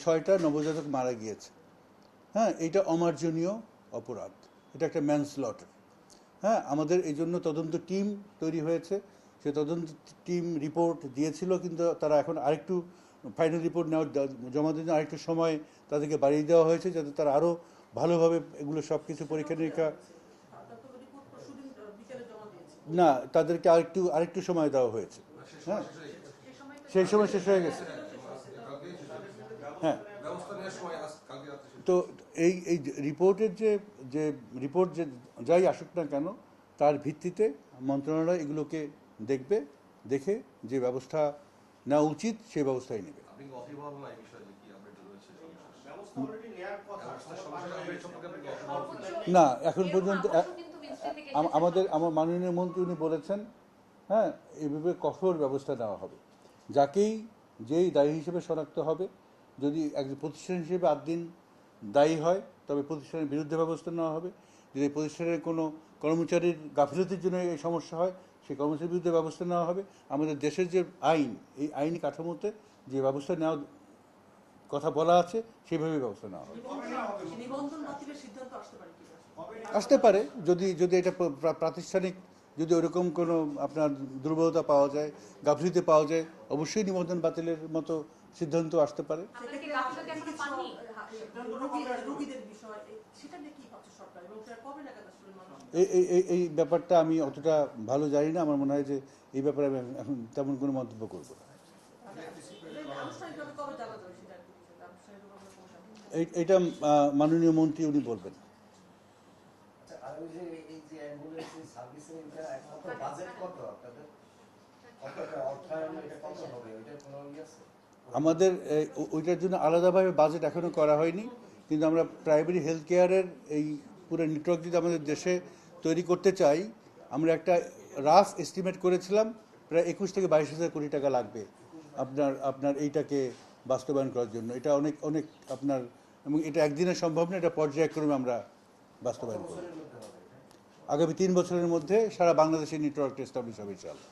6টা নবজাতক মারা গিয়েছে। হ্যাঁ, এটা অমার্জনীয় অপরাধ, এটা একটা ম্যানস্লটার। হ্যাঁ, আমাদের এই জন্য তদন্ত টিম তৈরি হয়েছে। সে তদন্ত টিম রিপোর্ট দিয়েছিল, কিন্তু তারা এখন আরেকটু ফাইনাল রিপোর্ট জমা দিতে আরেকটু সময় তাদেরকে বাড়িয়ে দেওয়া হয়েছে, যাতে তারা আরও ভালোভাবে এগুলো সব কিছু পরীক্ষা নিরীক্ষা। না, তাদেরকে আরেকটু সময় দেওয়া হয়েছে। হ্যাঁ, সেই সময় শেষ হয়ে গেছে। হ্যাঁ, তো এই এই রিপোর্টের যে রিপোর্ট যে যাই আসুক না কেন, তার ভিত্তিতে মন্ত্রণালয় এগুলোকে দেখবে, দেখে যে ব্যবস্থা নেওয়া উচিত সেই ব্যবস্থাই নেবে। না, এখন পর্যন্ত আমার মাননীয় মন্ত্রী উনি বলেছেন, হ্যাঁ, এইভাবে কঠোর ব্যবস্থা নেওয়া হবে। যেই দায়ী হিসেবে শনাক্ত হবে, যদি একজন প্রতিষ্ঠান হিসেবে 8 দিন দায়ী হয়, তবে প্রতিষ্ঠানের বিরুদ্ধে ব্যবস্থা নেওয়া হবে। যদি প্রতিষ্ঠানের কোনো কর্মচারীর গাফিলতির জন্য এই সমস্যা হয়, সেই কর্মচারীর বিরুদ্ধে ব্যবস্থা নেওয়া হবে। আমাদের দেশের যে আইন, এই আইনি কাঠামোতে যে ব্যবস্থা নেওয়ার কথা বলা আছে সেইভাবে ব্যবস্থা নেওয়া হবে। আসতে পারে, যদি এটা প্রাতিষ্ঠানিক, যদি ওরকম কোনো আপনার দুর্বলতা পাওয়া যায়, গাফিলতি পাওয়া যায়, অবশ্যই নিবন্ধন বাতিলের মতো সিদ্ধান্ত আসতে পারে। এই ব্যাপারটা আমি অতটা ভালো জানি না। আমার মনে হয় যে এই ব্যাপারে আমি এখন তেমন কোনো মন্তব্য করব না। এইটা মাননীয় মন্ত্রী উনি বলবেন। আমাদের ওইটার জন্য আলাদাভাবে বাজেট এখনো করা হয়নি, কিন্তু আমরা প্রাইমারি হেলথ কেয়ারের এই পুরো নেটওয়ার্ক যদি আমাদের দেশে তৈরি করতে চাই, আমরা একটা রাফ এস্টিমেট করেছিলাম প্রায় 21 থেকে 22 হাজার কোটি টাকা লাগবে আপনার এইটাকে বাস্তবায়ন করার জন্য। এটা অনেক আপনার, এবং এটা একদিনে সম্ভব না, এটা পর্যায়ক্রমে আমরা বাস্তবায়ন করব। আগামী 3 বছরের মধ্যে সারা বাংলাদেশের নেটওয়ার্কটা এস্টাবলিশ হবে ইনশাআল্লাহ।